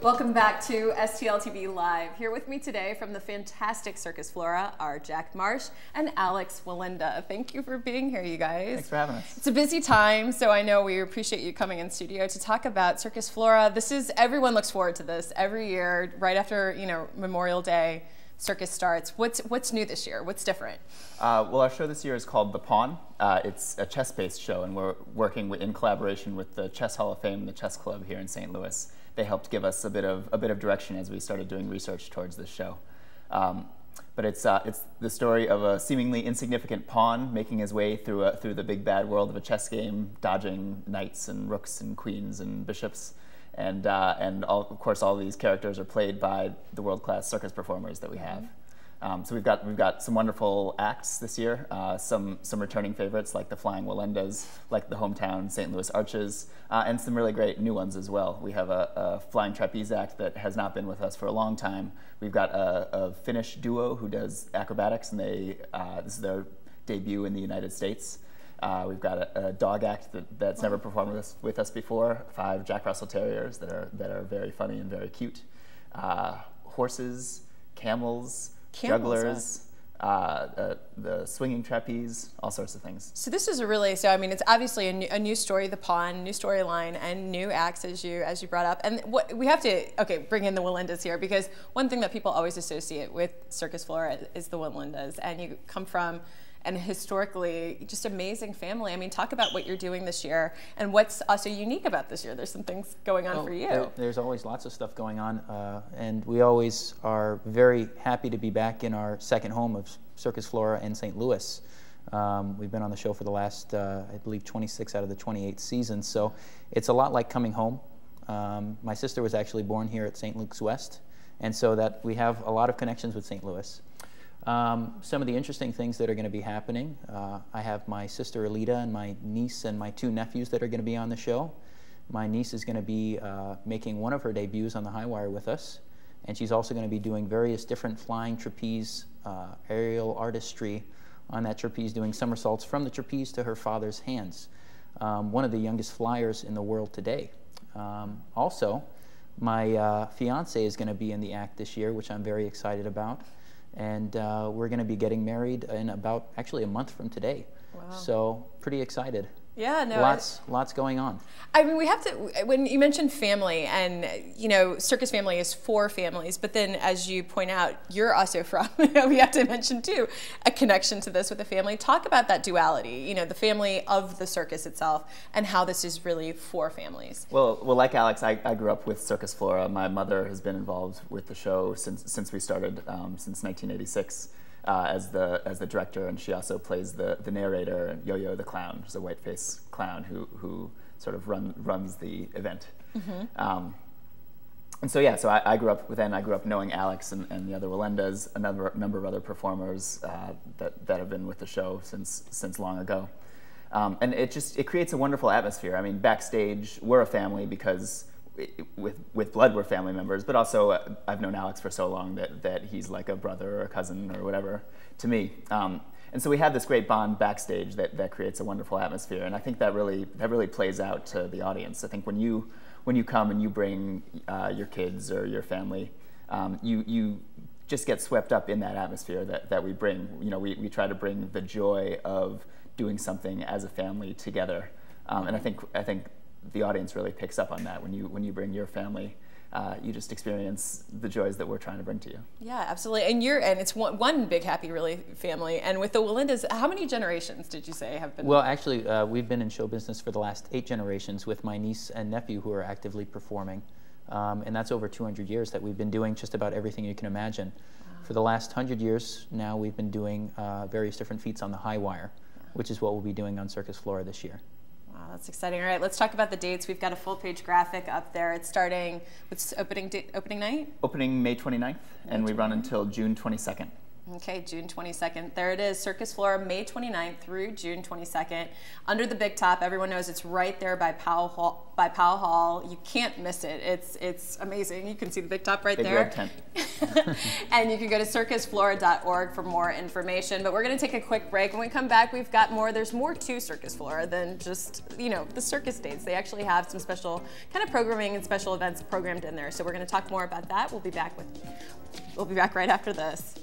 Welcome back to STL TV Live. Here with me today from the fantastic Circus Flora are Jack Marsh and Alex Wallenda. Thank you for being here, you guys. Thanks for having us. It's a busy time, so I know we appreciate you coming in studio to talk about Circus Flora. Everyone looks forward to this every year, right after Memorial Day. Circus starts. What's new this year? What's different? Well, our show this year is called The Pawn. It's a chess-based show, and we're working in collaboration with the Chess Hall of Fame and the Chess Club here in St. Louis. They helped give us a bit of direction as we started doing research towards this show. But it's the story of a seemingly insignificant pawn making his way through the big bad world of a chess game, dodging knights and rooks and queens and bishops. And of course, all of these characters are played by the world-class circus performers that we have. So we've got some wonderful acts this year. Some returning favorites like the Flying Wallendas, like the hometown St. Louis Arches, and some really great new ones as well. We have a flying trapeze act that has not been with us for a long time. We've got a Finnish duo who does acrobatics, and this is their debut in the United States. We've got a dog act that's never performed with us before. 5 Jack Russell Terriers that are very funny and very cute. Horses, camels, jugglers, the swinging trapeze, all sorts of things. So this is it's obviously a new story, the pawn, new storyline, and new acts as you brought up. And we have to bring in the Wallendas here, because one thing that people always associate with Circus Flora is the Wallendas, and you come from an historically just amazing family. I mean, talk about what you're doing this year and what's also unique about this year. There's some things going on for you. There's always lots of stuff going on, and we always are very happy to be back in our second home of Circus Flora in St. Louis. We've been on the show for the last, I believe, 26 out of the 28 seasons, so it's a lot like coming home. My sister was actually born here at St. Luke's West, and so that we have a lot of connections with St. Louis. Some of the interesting things that are going to be happening, I have my sister Alita and my niece and my 2 nephews that are going to be on the show. My niece is going to be making one of her debuts on the high wire with us, and she's also going to be doing various different flying trapeze, aerial artistry on that trapeze, doing somersaults from the trapeze to her father's hands. One of the youngest flyers in the world today. Also, my fiance is going to be in the act this year, which I'm very excited about. And we're going to be getting married in about actually a month from today. Wow. So pretty excited. Yeah, no. Lots going on. I mean, we have to, when you mentioned family, and Circus Family is 4 families, but then as you point out, you're also from, we have to mention too, a connection to this with the family. Talk about that duality, the family of the circus itself, and how this is really 4 families. Well, like Alex, I grew up with Circus Flora. My mother has been involved with the show since we started, since 1986. As the director, and she also plays the narrator, Yo-Yo the clown, who's a white-faced clown who sort of runs the event. Mm-hmm. And so yeah, so I grew up knowing Alex and the other Wallendas, a number of other performers that have been with the show since long ago, and it creates a wonderful atmosphere. I mean, backstage we're a family because with blood we're family members, but also I've known Alex for so long that he's like a brother or a cousin or whatever to me, and so we have this great bond backstage that creates a wonderful atmosphere, and I think that really plays out to the audience. I think when you come and you bring your kids or your family, you just get swept up in that atmosphere that we bring. We try to bring the joy of doing something as a family together, and I think the audience really picks up on that. When you bring your family, you just experience the joys that we're trying to bring to you. Yeah, absolutely. And it's one big happy really family. And with the Wallendas, how many generations did you say have been? Well, actually, we've been in show business for the last 8 generations with my niece and nephew who are actively performing, and that's over 200 years that we've been doing just about everything you can imagine. Wow. For the last 100 years now, we've been doing various different feats on the high wire, which is what we'll be doing on Circus Flora this year. Wow, that's exciting. All right, let's talk about the dates. We've got a full-page graphic up there. It's starting, what's opening night? Opening May 29th, and we run until June 22nd. Okay, June 22nd. There it is, Circus Flora, May 29th through June 22nd. Under the big top, everyone knows it's right there by Powell Hall. You can't miss it. It's amazing. You can see the big top right there. Red tent. And you can go to circusflora.org for more information. But we're going to take a quick break. When we come back, we've got more. There's more to Circus Flora than just, you know, the circus dates. They actually have some special kind of programming and special events programmed in there. So we're going to talk more about that. We'll be back right after this.